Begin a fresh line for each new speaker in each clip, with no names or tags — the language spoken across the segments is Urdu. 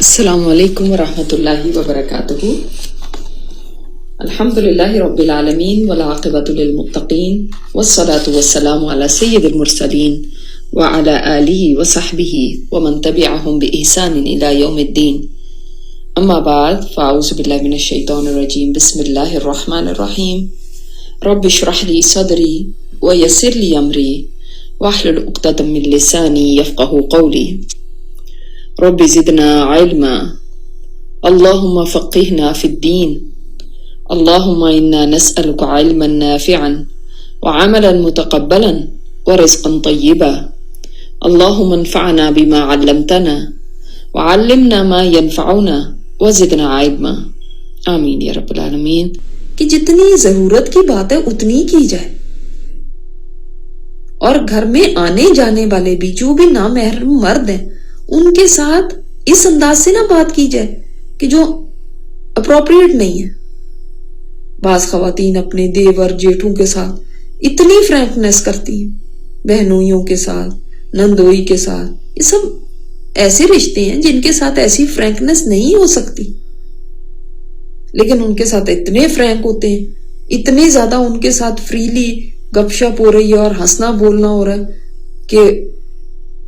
السلام علیکم ورحمۃ اللہ وبرکاتہ۔ الحمدللہ رب العالمین والعاقبۃ للمتقین والصلاة والسلام علی سید المرسلین وعلی آلہ وصحبہ ومن تبعہم بإحسان الی یوم الدین، اما بعد فاعوذ باللہ من الشیطان الرجیم، بسم اللہ الرحمن الرحیم۔ رب اشرح لی صدری ویسر لی امری واحلل عقدۃ من لسانی یفقہوا قولی۔ رب زدنا علما اللہم فقہنا فی الدین اللہم انا نسألک علما نافعا وعملا متقبلا ورزقا طیبا اللہم انفعنا بما علمتنا وعلمنا ما ينفعنا وزدنا علما، آمین یا رب العالمین۔
کہ جتنی ضرورت کی بات ہے اتنی کی جائے، اور گھر میں آنے جانے والے بھی جو بھی نامحرم مرد ہیں ان کے ساتھ اس انداز سے نہ بات کی جائے کہ جو اپروپریٹ نہیں ہے۔ بعض خواتین اپنے دیور جیٹھوں کے ساتھ اتنی فرینکنس کرتی ہیں، بہنوئیوں کے ساتھ، نندوئی کے ساتھ، یہ سب ایسے رشتے ہیں جن کے ساتھ ایسی فرینکنس نہیں ہو سکتی، لیکن ان کے ساتھ اتنے فرینک ہوتے ہیں، اتنے زیادہ ان کے ساتھ فریلی گپ شپ ہو رہی ہے اور ہنسنا بولنا ہو رہا ہے کہ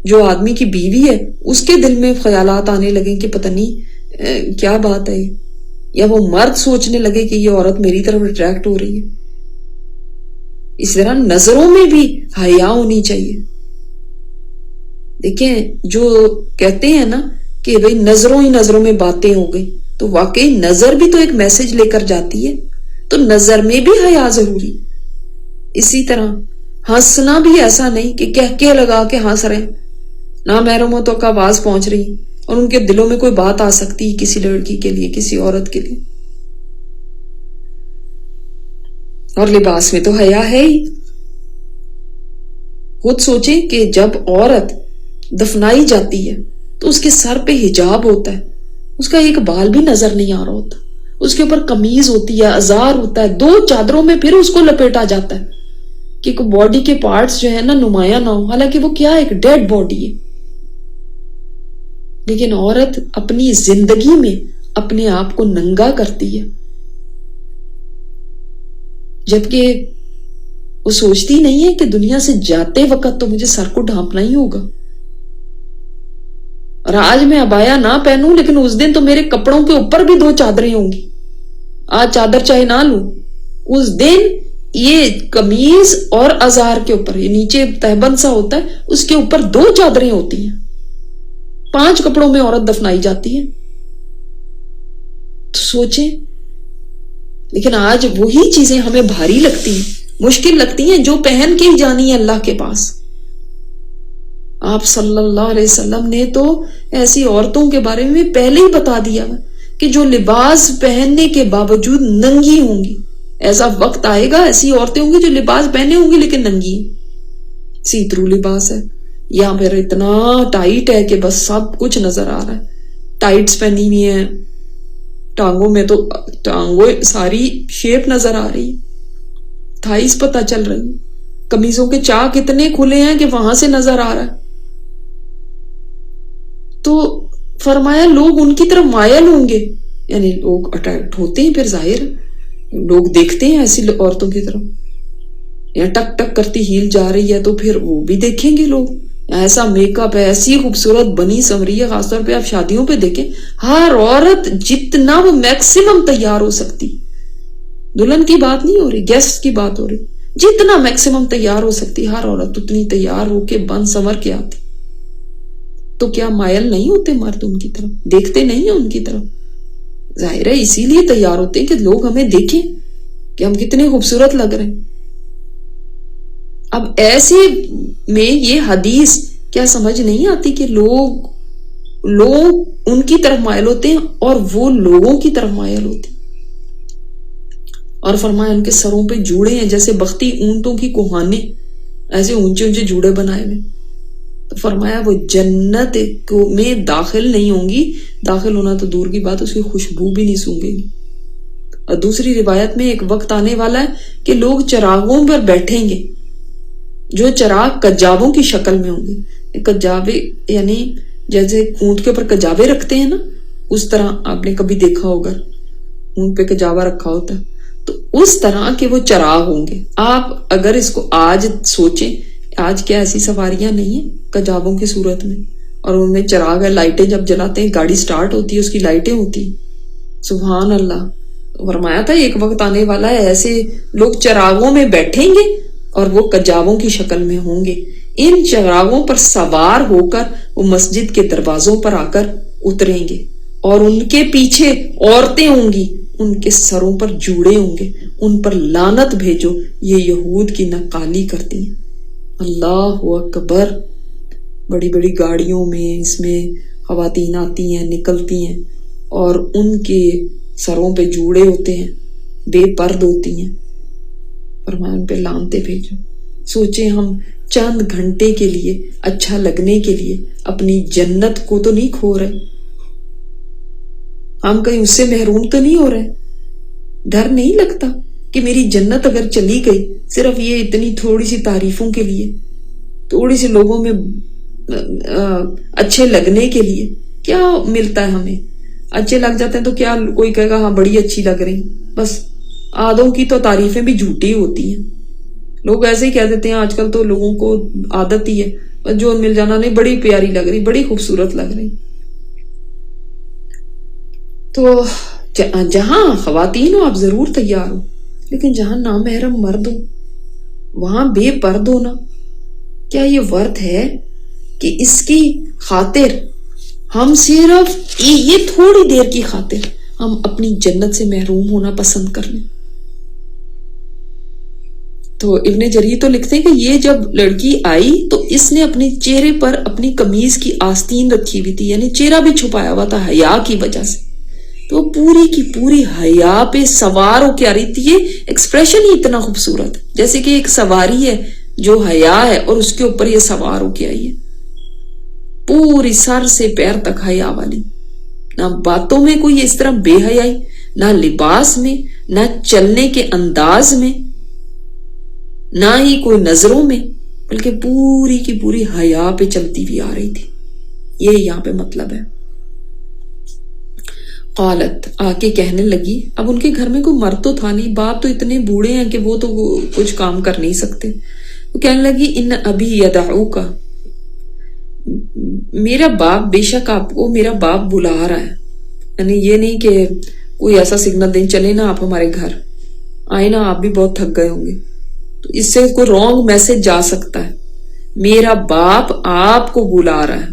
جو آدمی کی بیوی ہے اس کے دل میں خیالات آنے لگے کہ پتہ نہیں کیا بات ہے، یا وہ مرد سوچنے لگے کہ یہ عورت میری طرف اٹریکٹ ہو رہی ہے۔ اس طرح نظروں میں بھی حیا ہونی چاہیے۔ دیکھیں جو کہتے ہیں نا کہ بھئی نظروں ہی نظروں میں باتیں ہو گئی، تو واقعی نظر بھی تو ایک میسج لے کر جاتی ہے، تو نظر میں بھی حیا ضروری۔ اسی طرح ہنسنا بھی ایسا نہیں کہ کہہ لگا کے ہنس رہے ہیں، نامحرموں تک آواز پہنچ رہی اور ان کے دلوں میں کوئی بات آ سکتی ہے کسی لڑکی کے لیے، کسی عورت کے لیے۔ اور لباس میں تو حیا ہے ہی۔ خود سوچیں کہ جب عورت دفنائی جاتی ہے تو اس کے سر پہ حجاب ہوتا ہے، اس کا ایک بال بھی نظر نہیں آ رہا ہوتا، اس کے اوپر قمیض ہوتی ہے، ازار ہوتا ہے، دو چادروں میں پھر اس کو لپیٹا جاتا ہے کہ باڈی کے پارٹس جو ہے نا نمایاں نہ ہو، حالانکہ وہ کیا ایک ڈیڈ باڈی ہے۔ لیکن عورت اپنی زندگی میں اپنے آپ کو ننگا کرتی ہے، جبکہ وہ سوچتی نہیں ہے کہ دنیا سے جاتے وقت تو مجھے سر کو ڈھانپنا ہی ہوگا، اور آج میں عبایا نہ پہنوں لیکن اس دن تو میرے کپڑوں کے اوپر بھی دو چادریں ہوں گی، آج چادر چاہے نہ لوں، اس دن یہ قمیض اور ازار کے اوپر، یہ نیچے تہبند سا ہوتا ہے، اس کے اوپر دو چادریں ہوتی ہیں، 5 کپڑوں میں عورت دفنائی جاتی ہے۔ تو سوچیں، لیکن آج وہی چیزیں ہمیں بھاری لگتی ہیں، مشکل لگتی ہیں جو پہن کے ہی جانی ہے اللہ کے پاس۔ آپ صلی اللہ علیہ وسلم نے تو ایسی عورتوں کے بارے میں پہلے ہی بتا دیا کہ جو لباس پہننے کے باوجود ننگی ہوں گی، ایسا وقت آئے گا، ایسی عورتیں ہوں گی جو لباس پہنے ہوں گی لیکن ننگی ہیں، سی تھرو لباس ہے، یا پھر اتنا ٹائٹ ہے کہ بس سب کچھ نظر آ رہا ہے، ٹائٹس پہنی ہوئی ہیں، ٹانگوں میں تو ٹانگوں ساری شیپ نظر آ رہی ہے، تھائیز پتہ چل رہی ہے، قمیضوں کے چاک اتنے کھلے ہیں کہ وہاں سے نظر آ رہا ہے۔ تو فرمایا لوگ ان کی طرف مائل ہوں گے، یعنی لوگ اٹریکٹ ہوتے ہیں، پھر ظاہر لوگ دیکھتے ہیں ایسی عورتوں کی طرف، یا ٹک ٹک کرتی ہیل جا رہی ہے تو پھر وہ بھی دیکھیں گے لوگ، ایسا میک اپ ہے، ایسی خوبصورت بنی سنوری ہے، خاص طور پہ آپ شادیوں پہ دیکھیں، ہر عورت جتنا وہ میکسیمم تیار ہو سکتی، دلہن کی بات نہیں ہو رہی، گیسٹ کی بات ہو رہی، جتنا میکسیمم تیار ہو سکتی ہر عورت اتنی تیار ہو کے بن سنور کے آتی۔ تو کیا مائل نہیں ہوتے مرد ان کی طرف، دیکھتے نہیں ہیں ان کی طرف؟ ظاہر ہے اسی لیے تیار ہوتے ہیں کہ لوگ ہمیں دیکھیں کہ ہم کتنے خوبصورت لگ رہے ہیں۔ اب ایسے میں یہ حدیث کیا سمجھ نہیں آتی کہ لوگ ان کی طرف مائل ہوتے ہیں اور وہ لوگوں کی طرف مائل ہوتے ہیں، اور فرمایا ان کے سروں پہ جوڑے ہیں جیسے بختی اونٹوں کی کوہانے، ایسے اونچے اونچے جوڑے بنائے ہوئے، تو فرمایا وہ جنت میں داخل نہیں ہوں گی، داخل ہونا تو دور کی بات، اس کی خوشبو بھی نہیں سونگیں گی۔ اور دوسری روایت میں ایک وقت آنے والا ہے کہ لوگ چراغوں پر بیٹھیں گے، جو چراغ کجاووں کی شکل میں ہوں گے۔ کجاوے یعنی جیسے اونٹ کے اوپر کجاوے رکھتے ہیں نا، اس طرح آپ نے کبھی دیکھا ہوگا اون پہ کجاوا رکھا ہوتا ہے، تو اس طرح کے وہ چراغ ہوں گے. آپ اگر اس کو آج سوچیں، آج کیا ایسی سواریاں نہیں ہیں کجاووں کی صورت میں، اور ان میں چراغ ہے، لائٹیں جب جلاتے ہیں گاڑی سٹارٹ ہوتی ہے اس کی لائٹیں ہوتی ہیں. سبحان اللہ. فرمایا تھا ایک وقت آنے والا ہے ایسے لوگ چراغوں میں بیٹھیں گے اور وہ کجاووں کی شکل میں ہوں گے. ان چراغوں پر سوار ہو کر وہ مسجد کے دروازوں پر آ کر اتریں گے، اور ان کے پیچھے عورتیں ہوں گی، ان کے سروں پر جوڑے ہوں گے. ان پر لعنت بھیجو، یہ یہود کی نقالی کرتی ہیں. اللہ اکبر. بڑی بڑی گاڑیوں میں اس میں خواتین آتی ہیں نکلتی ہیں اور ان کے سروں پہ جوڑے ہوتے ہیں، بے پرد ہوتی ہیں. فرمایا ان پہ لعنتیں بھیجو. سوچیں ہم چند گھنٹے کے لیے اچھا لگنے کے لیے اپنی جنت کو تو نہیں کھو رہے، ہم کہیں اس سے محروم تو نہیں ہو رہے. ڈر نہیں لگتا کہ میری جنت اگر چلی گئی صرف یہ اتنی تھوڑی سی تعریفوں کے لیے، تھوڑی سی لوگوں میں اچھے لگنے کے لیے؟ کیا ملتا ہے ہمیں؟ اچھے لگ جاتے ہیں تو کیا کوئی کہے گا ہاں بڑی اچھی لگ رہی. بس آدھوں کی تو تعریفیں بھی جھوٹی ہوتی ہیں. لوگ ایسے ہی کہہ دیتے ہیں، آج کل تو لوگوں کو عادت ہی ہے جو مل جانا، نہیں بڑی پیاری لگ رہی، بڑی خوبصورت لگ رہی. تو جہاں خواتین ہو آپ ضرور تیار ہو، لیکن جہاں نامحرم مرد ہو وہاں بے پرد ہونا کیا یہ ورت ہے کہ اس کی خاطر ہم صرف یہ تھوڑی دیر کی خاطر ہم اپنی جنت سے محروم ہونا پسند کر لیں؟ تو ابن جریر تو لکھتے ہیں کہ یہ جب لڑکی آئی تو اس نے اپنے چہرے پر اپنی قمیض کی آستین رکھی ہوئی تھی، یعنی چہرہ بھی چھپایا ہوا تھا حیا کی وجہ سے. تو پوری کی پوری حیا پہ سوار ہو کے آ رہی تھی. یہ ایکسپریشن ہی اتنا خوبصورت ہے، جیسے کہ ایک سواری ہے جو حیا ہے اور اس کے اوپر یہ سوار ہو کے آئی ہے، پوری سر سے پیر تک حیا والی. نہ باتوں میں کوئی اس طرح بے حیائی، نہ لباس میں، نہ چلنے کے انداز میں، نہ ہی کوئی نظروں میں، بلکہ پوری کی پوری حیا پہ چلتی ہوئی آ رہی تھی. یہ یہاں پہ مطلب ہے. قالت، آ کے کہنے لگی. اب ان کے گھر میں کوئی مرد تو تھا نہیں، باپ تو اتنے بوڑھے ہیں کہ وہ تو کچھ کام کر نہیں سکتے. وہ کہنے لگی ان ابی یدعوک، میرا باپ، بے شک آپ کو میرا باپ بلا رہا ہے. یعنی یہ نہیں کہ کوئی ایسا سگنل دیں چلے نا آپ ہمارے گھر آئے نا، آپ بھی بہت تھک گئے ہوں گے، تو اس سے کوئی رانگ میسج جا سکتا ہے. میرا باپ آپ کو بلا رہا ہے،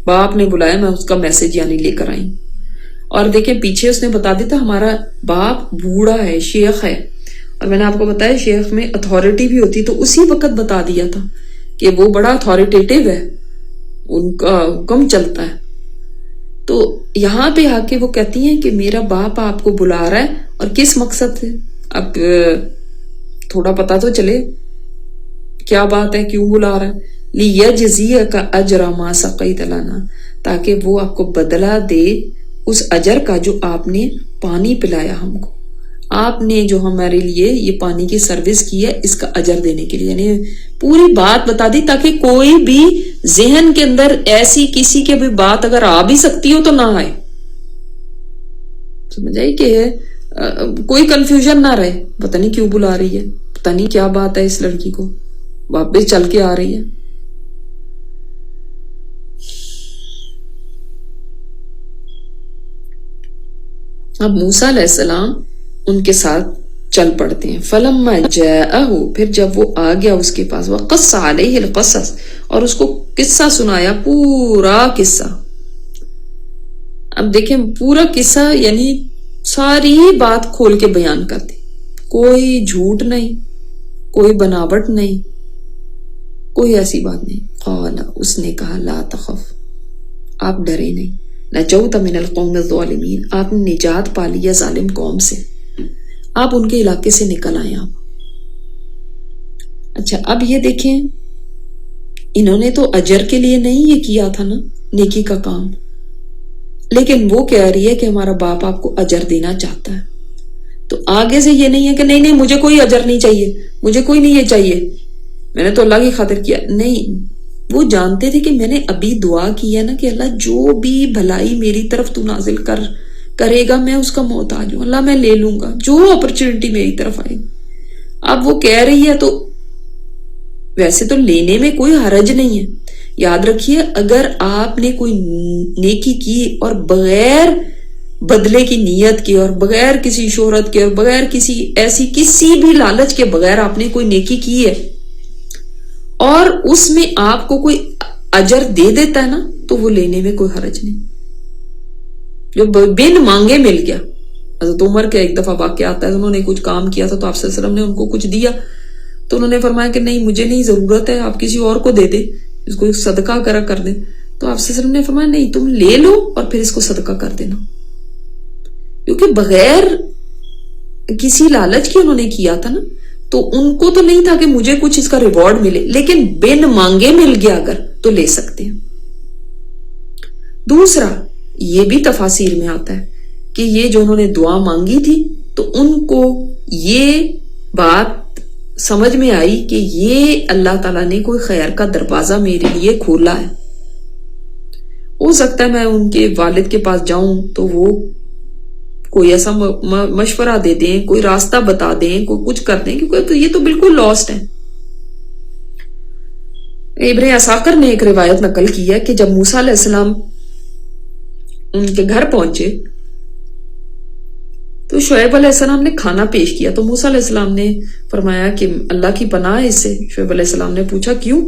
باپ نے بلایا، میں اس کا میسج یعنی لے کر آئی. اور دیکھیں پیچھے اس نے بتا دیتا ہمارا باپ بوڑھا ہے، شیخ ہے، اور میں نے آپ کو بتایا شیخ میں اتھارٹی بھی ہوتی، تو اسی وقت بتا دیا تھا کہ وہ بڑا اتھارٹیٹیو ہے، ان کا حکم چلتا ہے. تو یہاں پہ آ کے وہ کہتی ہیں کہ میرا باپ آپ کو بلا رہا ہے، اور کس مقصد سے؟ اب تھوڑا پتا تو چلے کیا بات ہے، کیوں بلا رہا ہے. لیجزیک اجر ما سقیت لنا، تاکہ وہ آپ کو بدلہ دے اس اجر کا جو آپ نے پانی پلایا ہم کو، آپ نے جو ہمارے لیے یہ پانی کی سروس کی ہے اس کا اجر دینے کے لیے. یعنی پوری بات بتا دی تاکہ کوئی بھی ذہن کے اندر ایسی کسی کے بھی بات اگر آ بھی سکتی ہو تو نہ آئے. سمجھ آئی کہ کوئی کنفیوژن نہ رہے، پتہ نہیں کیوں بلا رہی ہے، پتہ نہیں کیا بات ہے اس لڑکی کو، واپس چل کے آ رہی ہے. اب موسیٰ علیہ السلام ان کے ساتھ چل پڑتے ہیں. فلما جاءہ، پھر جب وہ آ گیا اس کے پاس، وقص علیہ القصص، اور اس کو قصہ سنایا، پورا قصہ. اب دیکھیں پورا قصہ یعنی ساری بات کھول کے بیان کرتی، کوئی جھوٹ نہیں، کوئی بناوٹ نہیں، کوئی ایسی بات نہیں. قال، اس نے کہا، لا تخف، آپ ڈرے نہیں، نجوت من القوم الظالمین، آپ نے نجات پا لیا ظالم قوم سے، آپ ان کے علاقے سے نکل آئے آپ. اچھا اب یہ دیکھیں انہوں نے تو اجر کے لیے نہیں یہ کیا تھا نا نیکی کا کام، لیکن وہ کہہ رہی ہے کہ ہمارا باپ آپ کو اجر دینا چاہتا ہے. تو آگے سے یہ نہیں ہے کہ نہیں مجھے کوئی اجر نہیں چاہیے، مجھے کوئی نہیں یہ چاہیے، میں نے تو اللہ کی خاطر کیا. نہیں، وہ جانتے تھے کہ میں نے ابھی دعا کی ہے نا کہ اللہ جو بھی بھلائی میری طرف تو نازل کرے گا میں اس کا محتاج ہوں، اللہ میں لے لوں گا جو اپرچونٹی میری طرف آئے گی۔ اب وہ کہہ رہی ہے تو ویسے تو لینے میں کوئی حرج نہیں ہے۔ یاد رکھیے اگر آپ نے کوئی نیکی کی اور بغیر بدلے کی نیت کی اور بغیر کسی شہرت کے اور بغیر کسی بھی لالچ کے بغیر آپ نے کوئی نیکی کی ہے اور اس میں آپ کو کوئی اجر دے دیتا ہے نا تو وہ لینے میں کوئی حرج نہیں۔ جو بن مانگے مل گیا، حضرت عمر کا ایک دفعہ واقعہ آتا ہے، انہوں نے کچھ کام کیا تھا تو آپ صلی اللہ علیہ وسلم نے ان کو کچھ دیا تو انہوں نے فرمایا کہ نہیں مجھے نہیں ضرورت ہے، آپ کسی اور کو دے دیں، اس کو صدقہ کر دیں۔ تو آپ صلی اللہ علیہ وسلم نے فرمایا نہیں تم لے لو اور پھر اس کو صدقہ کر دینا، کیونکہ بغیر کسی لالچ کے انہوں نے کیا تھا نا، تو ان کو تو نہیں تھا کہ مجھے کچھ اس کا ریوارڈ ملے، لیکن بن مانگے مل گیا اگر تو لے سکتے ہیں۔ دوسرا یہ بھی تفاسیر میں آتا ہے کہ یہ جو انہوں نے دعا مانگی تھی تو ان کو یہ بات سمجھ میں آئی کہ یہ اللہ تعالیٰ نے کوئی خیر کا دروازہ میرے لیے کھولا ہے۔ ہو سکتا ہے میں ان کے والد کے پاس جاؤں تو وہ کوئی ایسا مشورہ دے دیں، کوئی راستہ بتا دیں، کوئی کچھ کر دیں، کیونکہ یہ تو بالکل لاسٹ ہے۔ ابن عساکر نے ایک روایت نقل کی ہے کہ جب موسیٰ علیہ السلام ان کے گھر پہنچے تو شعیب علیہ السلام نے کھانا پیش کیا تو موسیٰ علیہ السلام نے فرمایا کہ اللہ کی پناہ ہے اس سے۔ شعیب علیہ السلام نے پوچھا کیوں،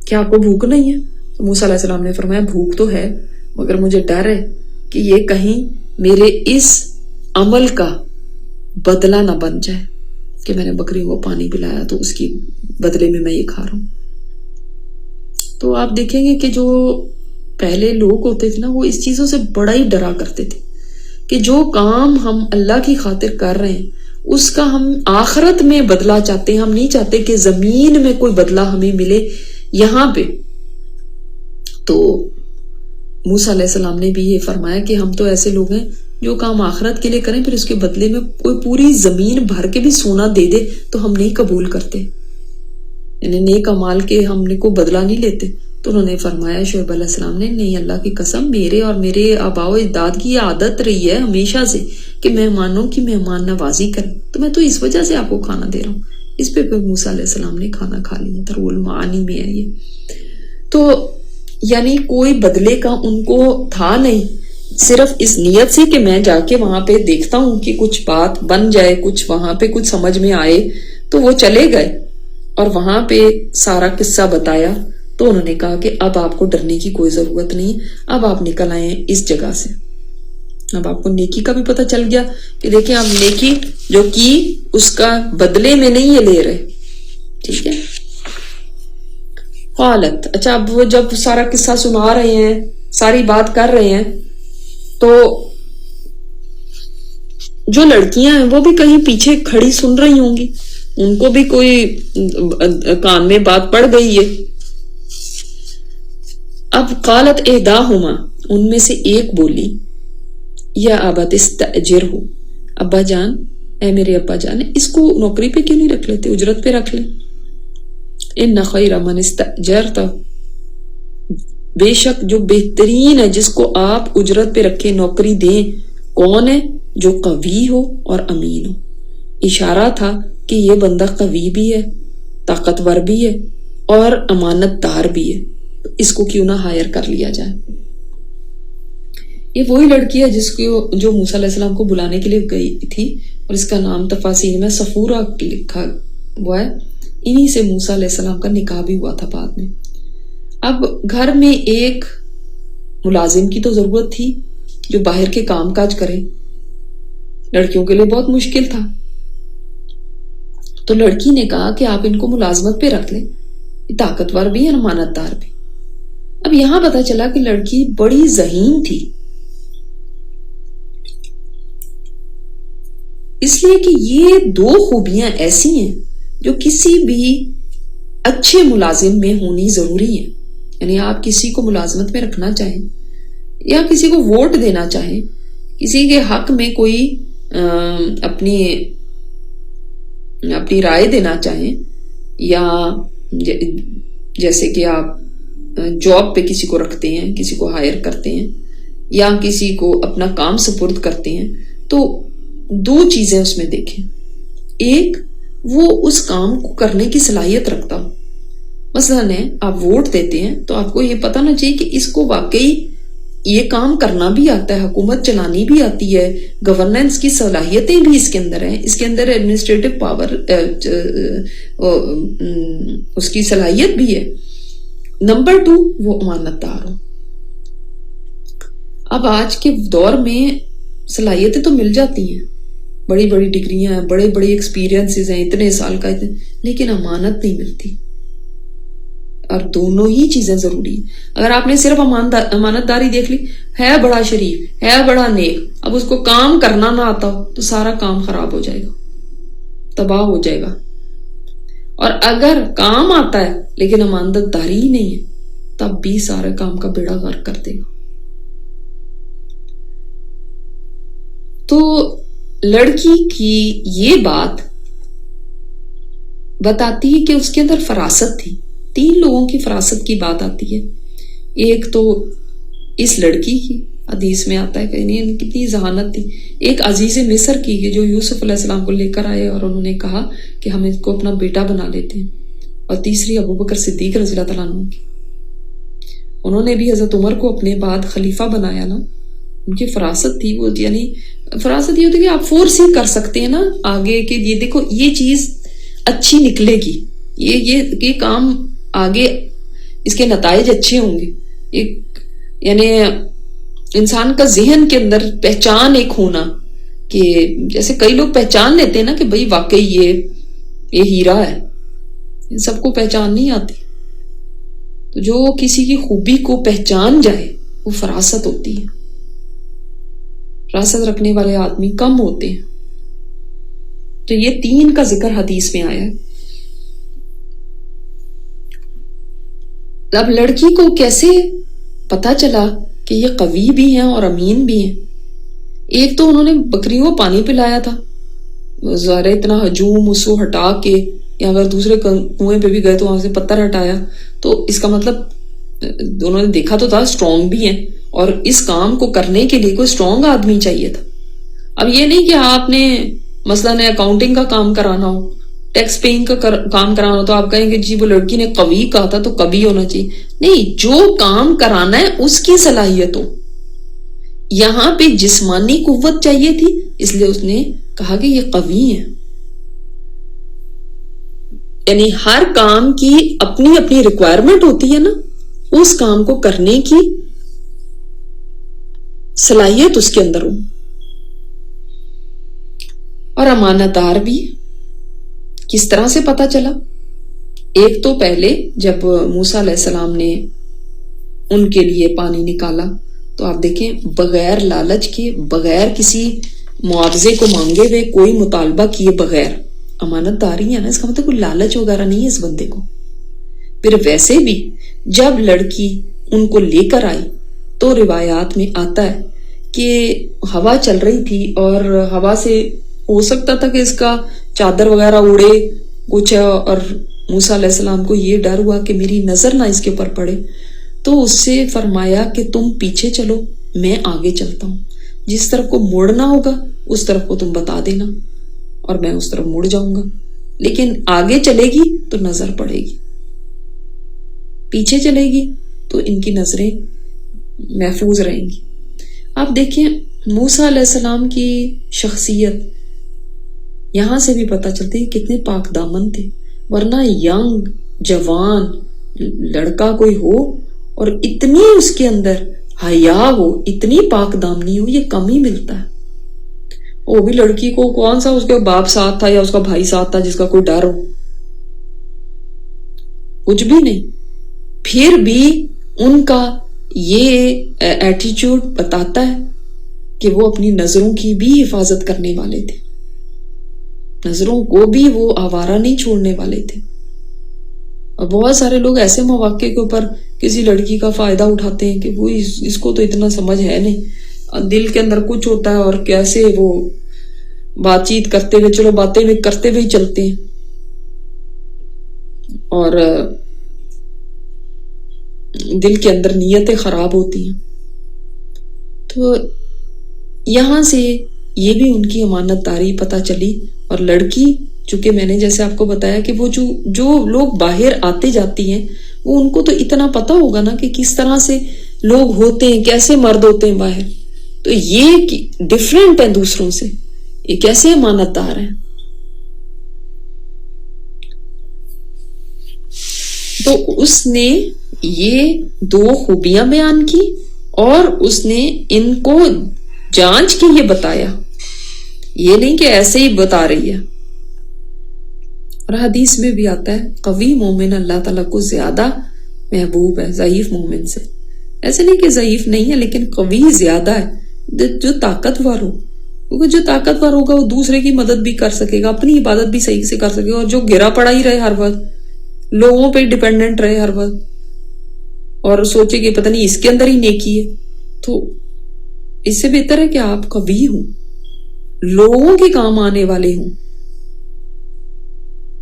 کیا آپ کو بھوک نہیں ہے؟ تو موسیٰ علیہ السلام نے فرمایا بھوک تو ہے مگر مجھے ڈر ہے کہ یہ کہیں میرے اس عمل کا بدلہ نہ بن جائے کہ میں نے بکری کو پانی پلایا تو اس کی بدلے میں یہ کھا رہا ہوں۔ تو آپ دیکھیں گے کہ جو پہلے لوگ ہوتے تھے نا وہ اس چیزوں سے بڑا ہی ڈرا کرتے تھے کہ جو کام ہم اللہ کی خاطر کر رہے ہیں اس کا ہم آخرت میں بدلہ چاہتے ہیں، ہم نہیں چاہتے کہ زمین میں کوئی بدلہ ہمیں ملے یہاں پہ۔ تو موسیٰ علیہ السلام نے بھی یہ فرمایا کہ ہم تو ایسے لوگ ہیں جو کام آخرت کے لیے کریں پھر اس کے بدلے میں کوئی پوری زمین بھر کے بھی سونا دے دے تو ہم نہیں قبول کرتے، یعنی نیک اعمال کے ہم نے کوئی بدلہ نہیں لیتے۔ تو انہوں نے فرمایا شعیب علیہ السلام نے نہیں اللہ کی قسم میرے اور میرے آباء و اجداد کی یہ عادت رہی ہے ہمیشہ سے کہ مہمانوں کی مہمان نوازی کریں، تو میں تو اس وجہ سے آپ کو کھانا دے رہا ہوں۔ اس پہ موسیٰ علیہ السلام نے کھانا کھا لیا تھا، رول معانی میں ہے یہ۔ تو یعنی کوئی بدلے کا ان کو تھا نہیں، صرف اس نیت سے کہ میں جا کے وہاں پہ دیکھتا ہوں کہ کچھ بات بن جائے، کچھ وہاں پہ کچھ سمجھ میں آئے۔ تو وہ چلے گئے اور وہاں پہ سارا قصہ بتایا تو انہوں نے کہا کہ اب آپ کو ڈرنے کی کوئی ضرورت نہیں، اب آپ نکل آئے اس جگہ سے۔ اب آپ کو نیکی کا بھی پتہ چل گیا کہ دیکھیں آپ نیکی جو کی اس کا بدلے میں نہیں یہ لے رہے، ٹھیک ہے۔ قالت، اچھا اب وہ جب سارا قصہ سنا رہے ہیں، ساری بات کر رہے ہیں، تو جو لڑکیاں ہیں وہ بھی کہیں پیچھے کھڑی سن رہی ہوں گی، ان کو بھی کوئی کان میں بات پڑ گئی ہے۔ اب قالت احداہما، ان میں سے ایک بولی یا ابت استاجرہ، ابا جان اے میرے ابا جان اس کو نوکری پہ کیوں نہیں رکھ لیتے، اجرت پہ رکھ لیں۔ ان خیر من استاجرت، بے شک جو بہترین ہے جس کو آپ اجرت پہ رکھے نوکری دیں، کون ہے؟ جو قوی ہو اور امین ہو۔ اشارہ تھا کہ یہ بندہ قوی بھی ہے، طاقتور بھی ہے اور امانت دار بھی ہے، اس کو کیوں نہ ہائر کر لیا جائے۔ یہ وہی لڑکی ہے جس کو جو موسیٰ علیہ السلام کو بلانے کے لیے گئی تھی اور اس کا نام تفاسیر میں صفورہ لکھا ہوا ہے، انہی سے موسیٰ علیہ السلام کا نکاح بھی ہوا تھا بعد میں۔ اب گھر میں ایک ملازم کی تو ضرورت تھی جو باہر کے کام کاج کرے، لڑکیوں کے لیے بہت مشکل تھا، تو لڑکی نے کہا کہ آپ ان کو ملازمت پہ رکھ لیں، طاقتور بھی اور امانت دار بھی۔ اب یہاں پتا چلا کہ لڑکی بڑی ذہین تھی، اس لیے کہ یہ دو خوبیاں ایسی ہیں جو کسی بھی اچھے ملازم میں ہونی ضروری ہے۔ یعنی آپ کسی کو ملازمت میں رکھنا چاہیں یا کسی کو ووٹ دینا چاہیں، کسی کے حق میں کوئی اپنی رائے دینا چاہیں یا جیسے کہ آپ جاب پہ کسی کو رکھتے ہیں، کسی کو ہائر کرتے ہیں یا کسی کو اپنا کام سپرد کرتے ہیں، تو دو چیزیں اس میں دیکھیں. ایک، وہ اس کام کو کرنے کی صلاحیت رکھتا ہو. مثلاً آپ ووٹ دیتے ہیں تو آپ کو یہ پتا نہ چاہیے کہ اس کو واقعی یہ کام کرنا بھی آتا ہے، حکومت چلانی بھی آتی ہے، گورننس کی صلاحیتیں بھی اس کے اندر ہیں، اس کے اندر ایڈمنسٹریٹو پاور اس کی صلاحیت بھی ہے. نمبر 2، وہ امانت دار ہو. اب آج کے دور میں صلاحیتیں تو مل جاتی ہیں، بڑی بڑی ڈگریاں ہیں، بڑے بڑے ایکسپیرینسز ہیں، اتنے سال کا، لیکن امانت نہیں ملتی. اور دونوں ہی چیزیں ضروری ہیں. اگر آپ نے صرف امانت داری دیکھ لی، ہے بڑا شریف، ہے بڑا نیک، اب اس کو کام کرنا نہ آتا ہو تو سارا کام خراب ہو جائے گا، تباہ ہو جائے گا. اور اگر کام آتا ہے لیکن امانت داری ہی نہیں ہے، تب بھی سارے کام کا بیڑا غرق کر دے گا. تو لڑکی کی یہ بات بتاتی ہے کہ اس کے اندر فراست تھی. 3 لوگوں کی فراست کی بات آتی ہے. ایک تو اس لڑکی کی، حدیث میں آتا ہے کہ نہیں کتنی ذہانت تھی. ایک عزیز مصر کی جو یوسف علیہ السلام کو لے کر آئے اور انہوں نے کہا کہ ہم اس کو اپنا بیٹا بنا لیتے ہیں. اور تیسری ابوبکر صدیق رضی اللہ تعالیٰ عنہ کی، انہوں نے بھی حضرت عمر کو اپنے بعد خلیفہ بنایا نا. ان کی فراست تھی. وہ یعنی فراست یہ ہوتی ہے کہ آپ فورس ہی کر سکتے ہیں نا آگے کہ یہ دیکھو یہ چیز اچھی نکلے گی، یہ کام آگے اس کے نتائج اچھے ہوں گے. ایک یعنی انسان کا ذہن کے اندر پہچان ایک ہونا، کہ جیسے کئی لوگ پہچان لیتے ہیں نا کہ بھئی واقعی یہ ہیرا ہے، سب کو پہچان نہیں آتی. تو جو کسی کی خوبی کو پہچان جائے وہ فراست ہوتی ہے. فراست رکھنے والے آدمی کم ہوتے ہیں. تو یہ 3 کا ذکر حدیث میں آیا ہے. اب لڑکی کو کیسے پتا چلا کہ یہ قوی بھی ہیں اور امین بھی ہیں؟ ایک تو انہوں نے بکریوں کو پانی پلایا تھا، ظاہر اتنا ہجوم اس کو ہٹا کے، یا اگر دوسرے کنویں پہ بھی گئے تو وہاں سے پتھر ہٹایا، تو اس کا مطلب انہوں نے دیکھا تو تھا اسٹرانگ بھی ہیں، اور اس کام کو کرنے کے لیے کوئی اسٹرانگ آدمی چاہیے تھا. اب یہ نہیں کہ آپ نے مثلاً اکاؤنٹنگ کا کام کرانا ہو، ٹیکس پیئنگ کا کام کرانا ہو، تو آپ کہیں گے جی وہ لڑکی نے قوی کہا تھا تو قوی ہونا چاہیے. نہیں، جو کام کرانا ہے اس کی صلاحیت ہو. یہاں پہ جسمانی قوت چاہیے تھی، اس لیے اس نے کہا کہ یہ قوی ہیں. یعنی ہر کام کی اپنی اپنی ریکوائرمنٹ ہوتی ہے نا، اس کام کو کرنے کی صلاحیت اس کے اندر ہو. اور امانت دار بھی. کس طرح سے پتا چلا؟ ایک تو پہلے جب موسیٰ علیہ السلام نے ان کے لیے پانی نکالا تو آپ دیکھیں بغیر لالچ کے، بغیر کسی معاوضے کو مانگے ہوئے، کوئی مطالبہ کیے بغیر، امانت داری ہے نا، اس کا مطلب کوئی لالچ وغیرہ نہیں ہے اس بندے کو. پھر ویسے بھی جب لڑکی ان کو لے کر آئی تو روایات میں آتا ہے کہ ہوا چل رہی تھی اور ہوا سے ہو سکتا تھا کہ اس کا چادر وغیرہ اڑے کچھ، اور موسیٰ علیہ السلام کو یہ ڈر ہوا کہ میری نظر نہ اس کے اوپر پڑے، تو اس سے فرمایا کہ تم پیچھے چلو، میں آگے چلتا ہوں، جس طرف کو مڑنا ہوگا اس طرف کو تم بتا دینا اور میں اس طرف مڑ جاؤں گا. لیکن آگے چلے گی تو نظر پڑے گی، پیچھے چلے گی تو ان کی نظریں محفوظ رہیں گی. آپ دیکھیں موسیٰ علیہ السلام کی شخصیت یہاں سے بھی پتہ چلتی ہے کتنے پاک دامن تھے. ورنہ ینگ جوان لڑکا کوئی ہو اور اتنی اس کے اندر حیا ہو، اتنی پاک دامنی ہو، یہ کم ہی ملتا ہے. وہ بھی لڑکی کو کون سا اس کے باپ ساتھ تھا یا اس کا بھائی ساتھ تھا جس کا کوئی ڈر ہو؟ کچھ بھی نہیں. پھر بھی ان کا یہ ایٹیچیوڈ بتاتا ہے کہ وہ اپنی نظروں کی بھی حفاظت کرنے والے تھے، نظروں کو بھی وہ آوارہ نہیں چھوڑنے والے تھے. اور بہت سارے لوگ ایسے مواقع کے اوپر کسی لڑکی کا فائدہ اٹھاتے ہیں کہ وہ اس کو تو اتنا سمجھ ہے نہیں، دل کے اندر کچھ ہوتا ہے اور کیسے وہ بات چیت کرتے ہوئے، چلو باتیں کرتے ہوئے چلتے ہیں. اور دل کے اندر نیتیں خراب ہوتی ہیں. تو یہاں سے یہ بھی ان کی امانت داری پتہ چلی. اور لڑکی چونکہ میں نے جیسے آپ کو بتایا کہ وہ جو لوگ باہر آتے جاتی ہیں وہ ان کو تو اتنا پتہ ہوگا نا کہ کس طرح سے لوگ ہوتے ہیں, کیسے مرد ہوتے ہیں باہر. تو یہ ڈفرینٹ ہے دوسروں سے, یہ کیسے امانت دار ہیں. تو اس نے یہ 2 خوبیاں بیان کی اور اس نے ان کو جانچ کے یہ بتایا, یہ نہیں کہ ایسے ہی بتا رہی ہے. اور حدیث میں بھی آتا ہے قوی مومن اللہ تعالیٰ کو زیادہ محبوب ہے ضعیف مومن سے. ایسے نہیں کہ ضعیف نہیں ہے لیکن قوی زیادہ ہے, جو طاقتور ہو. کیونکہ جو طاقتور ہوگا وہ دوسرے کی مدد بھی کر سکے گا, اپنی عبادت بھی صحیح سے کر سکے گا. اور جو گرا پڑا ہی رہے ہر وقت, لوگوں پہ ڈیپینڈنٹ رہے ہر وقت اور سوچے کہ پتہ نہیں اس کے اندر ہی نیکی ہے, تو اس سے بہتر ہے کہ آپ قوی ہوں, لوگوں کے کام آنے والے ہوں.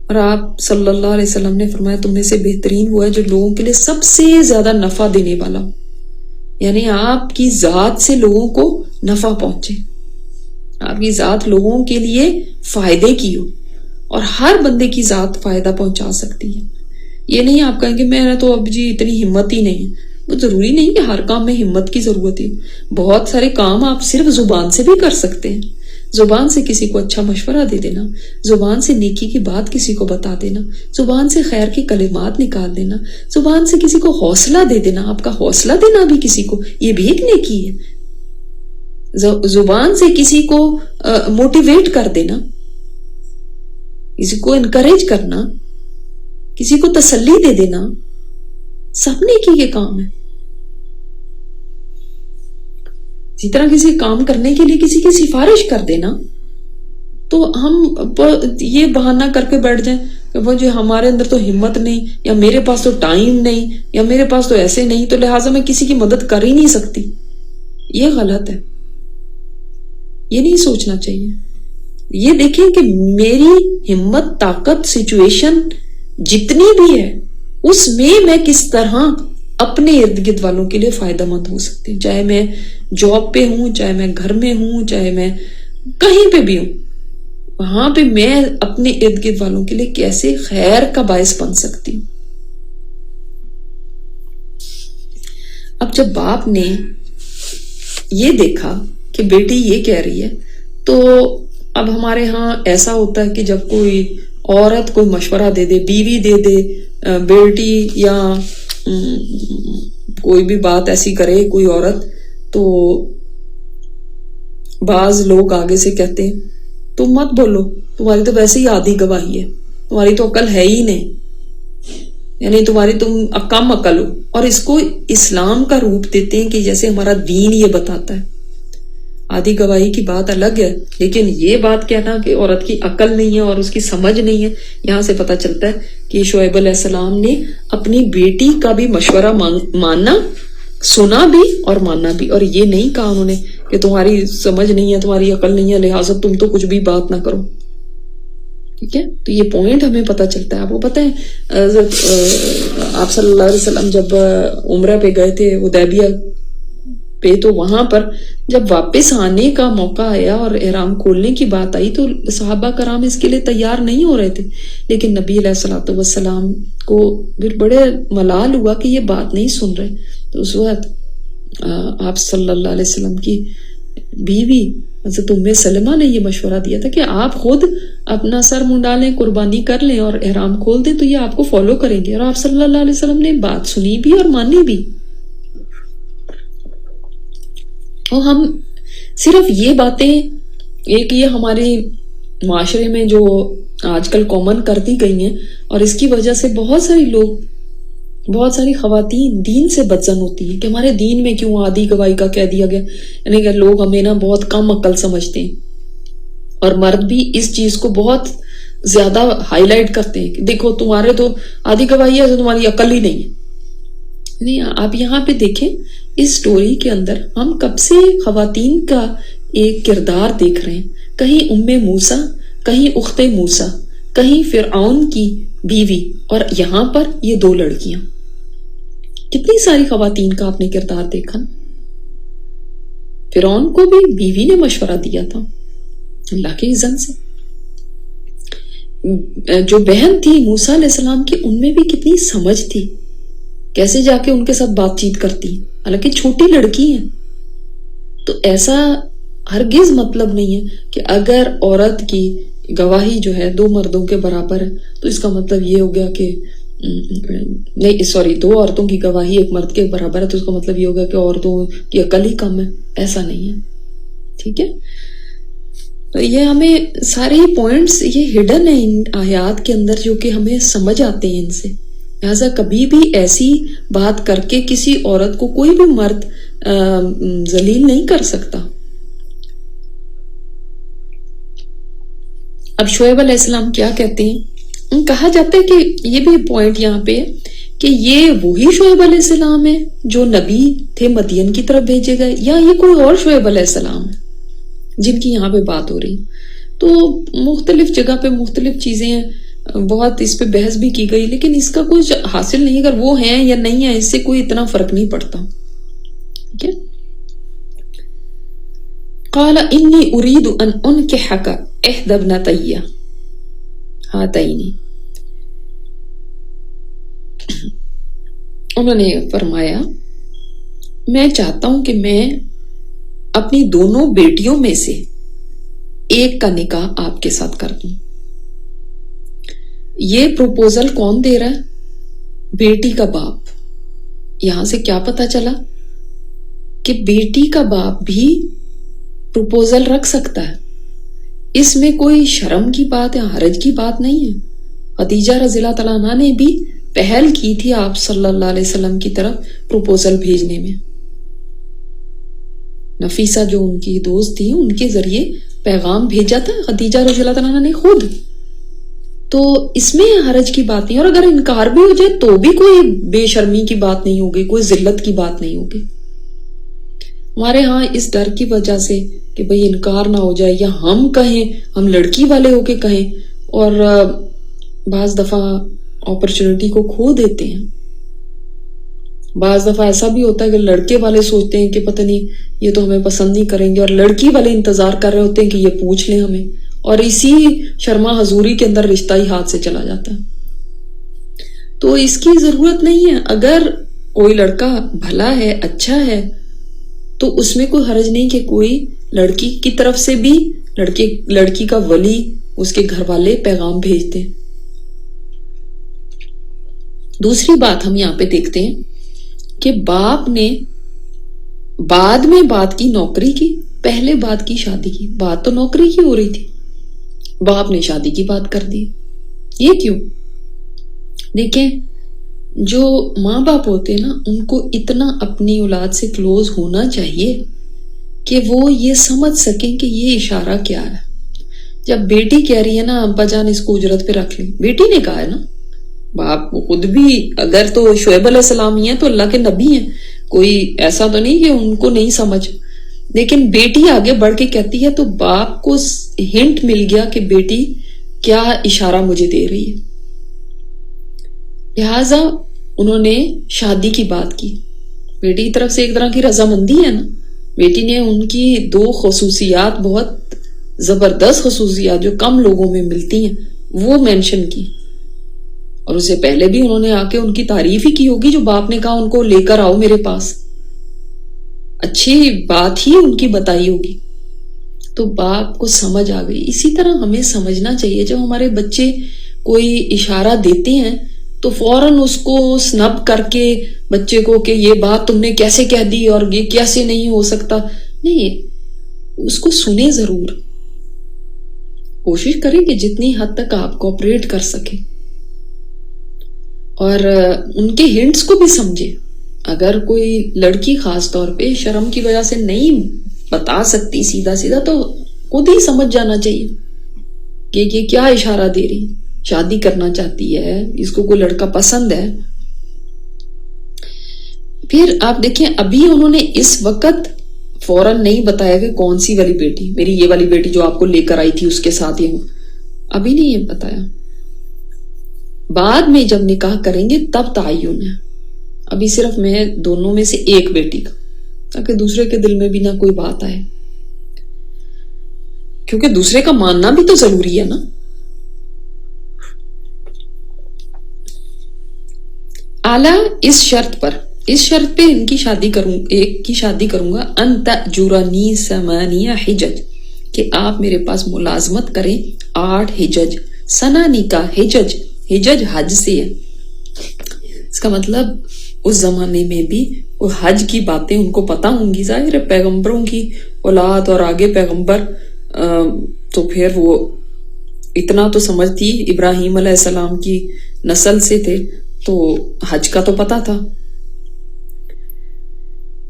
اور آپ صلی اللہ علیہ وسلم نے فرمایا تم میں سے بہترین وہ ہے جو لوگوں کے لیے سب سے زیادہ نفع دینے والا ہو. یعنی آپ کی ذات سے لوگوں کو نفع پہنچے, آپ کی ذات لوگوں کے لیے فائدے کی ہو. اور ہر بندے کی ذات فائدہ پہنچا سکتی ہے. یہ نہیں آپ کہیں گے میں تو اب جی اتنی ہمت ہی نہیں ہے. وہ ضروری نہیں کہ ہر کام میں ہمت کی ضرورت ہے. بہت سارے کام آپ صرف زبان سے بھی کر سکتے ہیں. زبان سے کسی کو اچھا مشورہ دے دینا, زبان سے نیکی کی بات کسی کو بتا دینا, زبان سے خیر کے کلمات نکال دینا, زبان سے کسی کو حوصلہ دے دینا. آپ کا حوصلہ دینا بھی کسی کو, یہ بھی ایک نیکی ہے. زبان سے کسی کو موٹیویٹ کر دینا, کسی کو انکریج کرنا, کسی کو تسلی دے دینا, سب نیکی کے کام ہے. اسی طرح کسی کام کرنے کے لیے کسی کی سفارش کر دینا. تو ہم یہ بہانہ کر کے بیٹھ جائیں کہ وہ جو ہمارے اندر تو ہمت نہیں, یا میرے پاس تو ٹائم نہیں, یا میرے پاس تو ایسے نہیں, تو لہٰذا میں کسی کی مدد کر ہی نہیں سکتی. یہ غلط ہے, یہ نہیں سوچنا چاہیے. یہ دیکھیں کہ میری ہمت, طاقت, سچویشن جتنی بھی ہے اس میں کس طرح اپنے ارد گرد والوں کے لیے فائدہ مند ہو سکتی ہوں. چاہے میں جاب پہ ہوں, چاہے میں گھر میں ہوں, چاہے میں کہیں پہ بھی ہوں, وہاں پہ میں اپنے ارد گرد والوں کے لیے کیسے خیر کا باعث بن سکتی ہوں. اب جب باپ نے یہ دیکھا کہ بیٹی یہ کہہ رہی ہے, تو اب ہمارے ہاں ایسا ہوتا ہے کہ جب کوئی عورت کوئی مشورہ دے دے, بیوی دے دے, بیٹی یا کوئی بھی بات ایسی کرے کوئی عورت, تو بعض لوگ آگے سے کہتے ہیں تم مت بولو, تمہاری تو ویسے ہی آدھی گواہی ہے, تمہاری تو عقل ہے ہی نہیں, یعنی تم کم عقل ہو. اور اس کو اسلام کا روپ دیتے ہیں کہ جیسے ہمارا دین یہ بتاتا ہے. آدھی گواہی کی بات الگ ہے, لیکن یہ بات کہنا کہ عورت کی عقل نہیں ہے اور اس کی سمجھ نہیں ہے, یہاں سے پتہ چلتا ہے کہ شعیب علیہ السلام نے اپنی بیٹی کا بھی مشورہ ماننا, سنا بھی اور ماننا بھی. اور یہ نہیں کہا انہوں نے کہ تمہاری سمجھ نہیں ہے, تمہاری عقل نہیں ہے, لہٰذا تم تو کچھ بھی بات نہ کرو. ٹھیک ہے, تو یہ پوائنٹ ہمیں پتہ چلتا ہے. آپ کو پتہ ہے آپ صلی اللہ علیہ وسلم جب عمرہ پہ گئے تھے حدیبیہ پہ, تو وہاں پر جب واپس آنے کا موقع آیا اور احرام کھولنے کی بات آئی تو صحابہ کرام اس کے لیے تیار نہیں ہو رہے تھے. لیکن نبی علیہ الصلوۃ والسلام کو پھر بڑے ملال ہوا کہ یہ بات نہیں سن رہے. تو اس وقت آپ صلی اللہ علیہ وسلم کی بیوی حضرت ام سلمہ نے یہ مشورہ دیا تھا کہ آپ خود اپنا سر منڈا لیں, قربانی کر لیں اور احرام کھول دیں, تو یہ آپ کو فالو کریں گے. اور آپ صلی اللہ علیہ وسلم نے بات سنی بھی اور مانی بھی. اور ہم صرف یہ باتیں, ایک یہ ہمارے معاشرے میں جو آج کل کامن کر دی گئی ہیں, اور اس کی وجہ سے بہت ساری لوگ, بہت ساری خواتین دین سے بدزن ہوتی ہیں کہ ہمارے دین میں کیوں آدھی گواہی کا کہہ دیا گیا. یعنی کہ لوگ ہمیں نا بہت کم عقل سمجھتے ہیں, اور مرد بھی اس چیز کو بہت زیادہ ہائی لائٹ کرتے ہیں کہ دیکھو تمہارے تو آدھی گواہی ہے تو تمہاری عقل ہی نہیں ہے. آپ یہاں پہ دیکھیں اس سٹوری کے اندر ہم کب سے خواتین کا ایک کردار دیکھ رہے ہیں. کہیں ام موسیٰ, کہیں اخت موسیٰ, کہیں فرعون کی بیوی, اور یہاں پر یہ 2 لڑکیاں. کتنی ساری خواتین کا آپ نے کردار دیکھا. فرعون کو بھی بیوی نے مشورہ دیا تھا اللہ کے اذن سے. جو بہن تھی موسیٰ علیہ السلام کی, ان میں بھی کتنی سمجھ تھی, کیسے جا کے ان کے ساتھ بات چیت کرتی, حالانکہ چھوٹی لڑکی ہیں. تو ایسا ہرگز مطلب نہیں ہے کہ اگر عورت کی گواہی جو ہے 2 مردوں کے برابر ہے تو اس کا مطلب یہ ہو گیا کہ نہیں سوری 2 عورتوں کی گواہی 1 مرد کے برابر ہے تو اس کا مطلب یہ ہوگا کہ عورتوں کی عقل ہی کم ہے. ایسا نہیں ہے. ٹھیک ہے, تو یہ ہمیں سارے پوائنٹس یہ ہڈن ہیں ان آیات کے اندر جو کہ ہمیں سمجھ آتے ہیں ان سے. لہٰذا کبھی بھی ایسی بات کر کے کسی عورت کو کوئی بھی مرد ذلیل نہیں کر سکتا. اب شعیب علیہ السلام کیا کہتے ہیں؟ کہا جاتا ہے کہ یہ بھی پوائنٹ یہاں پہ ہے کہ یہ وہی شعیب علیہ السلام ہے جو نبی تھے مدین کی طرف بھیجے گئے, یا یہ کوئی اور شعیب علیہ السلام ہے جن کی یہاں پہ بات ہو رہی. تو مختلف جگہ پہ مختلف چیزیں ہیں, بہت اس پہ بحث بھی کی گئی, لیکن اس کا کچھ حاصل نہیں. اگر وہ ہیں یا نہیں ہیں اس سے کوئی اتنا فرق نہیں پڑتا. ٹھیک ہے. قال انی اريد ان انکحک احدی ابنتی ہاتین. انہوں نے فرمایا میں چاہتا ہوں کہ میں اپنی دونوں بیٹیوں میں سے ایک کا نکاح آپ کے ساتھ کر دوں. یہ پروپوزل کون دے رہا ہے؟ بیٹی کا باپ. یہاں سے کیا پتا چلا کہ بیٹی کا باپ بھی پروپوزل رکھ سکتا ہے. اس میں کوئی شرم کی بات ہے, حرج کی بات نہیں ہے. خدیجہ رضی اللہ تعالیٰ عنہ نے بھی پہل کی تھی آپ صلی اللہ علیہ وسلم کی طرف پروپوزل بھیجنے میں. نفیسہ جو ان کی دوست تھی ان کے ذریعے پیغام بھیجا تھا خدیجہ رضی اللہ تعالیٰ عنہ نے خود. تو اس میں حرج کی بات نہیں, اور اگر انکار بھی ہو جائے تو بھی کوئی بے شرمی کی بات نہیں ہوگی, کوئی ذلت کی بات نہیں ہوگی. ہمارے ہاں اس ڈر کی وجہ سے کہ بھئی انکار نہ ہو جائے یا ہم کہیں, ہم لڑکی والے ہو کے کہیں, اور بعض دفعہ اپرچونٹی کو کھو دیتے ہیں. بعض دفعہ ایسا بھی ہوتا ہے کہ لڑکے والے سوچتے ہیں کہ پتہ نہیں یہ تو ہمیں پسند نہیں کریں گے, اور لڑکی والے انتظار کر رہے ہوتے ہیں کہ یہ پوچھ لیں ہمیں, اور اسی شرما حضوری کے اندر رشتہ ہی ہاتھ سے چلا جاتا ہے. تو اس کی ضرورت نہیں ہے. اگر کوئی لڑکا بھلا ہے, اچھا ہے, تو اس میں کوئی حرج نہیں کہ کوئی لڑکی کی طرف سے بھی لڑکی کا ولی, اس کے گھر والے پیغام بھیجتے. دوسری بات ہم یہاں پہ دیکھتے ہیں کہ باپ نے بعد میں بات کی نوکری کی, پہلے بات کی شادی کی. بات تو نوکری کی ہو رہی تھی, باپ نے شادی کی بات کر دی. یہ کیوں؟ دیکھیں, جو ماں باپ ہوتے ہیں نا, ان کو اتنا اپنی اولاد سے کلوز ہونا چاہیے کہ وہ یہ سمجھ سکیں کہ یہ اشارہ کیا ہے. جب بیٹی کہہ رہی ہے نا ابا جان اس کو اجرت پہ رکھ لیں, بیٹی نے کہا ہے نا, باپ خود بھی اگر تو شعیب علیہ السلام ہی ہیں تو اللہ کے نبی ہیں, کوئی ایسا تو نہیں کہ ان کو نہیں سمجھ, لیکن بیٹی آگے بڑھ کے کہتی ہے تو باپ کو ہنٹ مل گیا کہ بیٹی کیا اشارہ مجھے دے رہی ہے. لہذا انہوں نے شادی کی بات کی. بیٹی کی طرف سے ایک طرح کی رضامندی ہے نا. بیٹی نے ان کی 2 خصوصیات, بہت زبردست خصوصیات جو کم لوگوں میں ملتی ہیں, وہ مینشن کی. اور اسے پہلے بھی انہوں نے آ کے ان کی تعریف ہی کی ہوگی جو باپ نے کہا ان کو لے کر آؤ میرے پاس, اچھی بات ہی ان کی بتائی ہوگی. تو باپ کو سمجھ آ گئی. اسی طرح ہمیں سمجھنا چاہیے جب ہمارے بچے کوئی اشارہ دیتے ہیں تو فوراً اس کو سنب کر کے بچے کو کہ یہ بات تم نے کیسے کہہ دی اور یہ کیسے نہیں ہو سکتا. نہیں, اس کو سنیں ضرور, کوشش کریں کہ جتنی حد تک آپ کوآپریٹ کر سکیں, اور ان کے ہنٹس کو بھی سمجھے. اگر کوئی لڑکی خاص طور پہ شرم کی وجہ سے نہیں بتا سکتی سیدھا سیدھا, تو خود ہی سمجھ جانا چاہیے کہ یہ کیا اشارہ دے رہی, شادی کرنا چاہتی ہے, اس کو کوئی لڑکا پسند ہے. پھر آپ دیکھیں ابھی انہوں نے اس وقت فوراً نہیں بتایا کہ کون سی والی بیٹی, میری یہ والی بیٹی جو آپ کو لے کر آئی تھی اس کے ساتھ ہی ہوں, ابھی نہیں یہ بتایا. بعد میں جب نکاح کریں گے تب تعین ہے. ابھی صرف میں دونوں میں سے ایک بیٹی کا، تاکہ دوسرے کے دل میں بھی نہ کوئی بات آئے، کیونکہ دوسرے کا ماننا بھی تو ضروری ہے نا. اعلیٰ اس شرط پہ ایک کی شادی کروں گا، ان تأجرنی ثمانیہ حجج، کہ آپ میرے پاس ملازمت کریں 8 حجج. سنانی کا حجج حج سے ہے. اس کا مطلب اس زمانے میں بھی وہ حج کی باتیں ان کو پتا ہوں گی، ظاہر ہے پیغمبروں کی اولاد اور آگے پیغمبر، تو پھر وہ اتنا تو سمجھتی، ابراہیم علیہ السلام کی نسل سے تھے تو حج کا تو پتا تھا.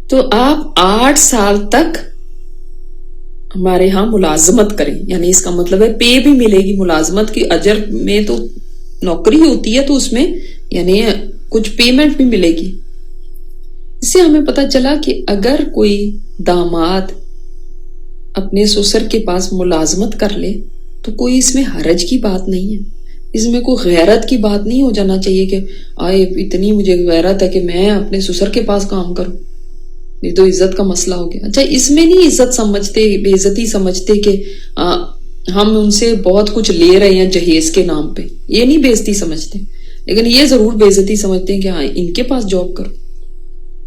تو آپ 8 سال تک ہمارے ہاں ملازمت کریں، یعنی اس کا مطلب ہے پے بھی ملے گی. ملازمت کی اجر میں تو نوکری ہوتی ہے تو اس میں یعنی کچھ پیمنٹ بھی ملے گی. اس سے ہمیں پتہ چلا کہ اگر کوئی داماد اپنے سسر کے پاس ملازمت کر لے تو کوئی اس میں حرج کی بات نہیں ہے، اس میں کوئی غیرت کی بات نہیں ہو جانا چاہیے کہ آئے اتنی مجھے غیرت ہے کہ میں اپنے سسر کے پاس کام کروں، یہ تو عزت کا مسئلہ ہو گیا. اچھا اس میں نہیں عزت سمجھتے، بے عزتی سمجھتے کہ ہم ان سے بہت کچھ لے رہے ہیں جہیز کے نام پہ، یہ نہیں بے عزتی سمجھتے، لیکن یہ ضرور بے عزتی سمجھتے ہیں کہ ہاں ان کے پاس جاب کرو.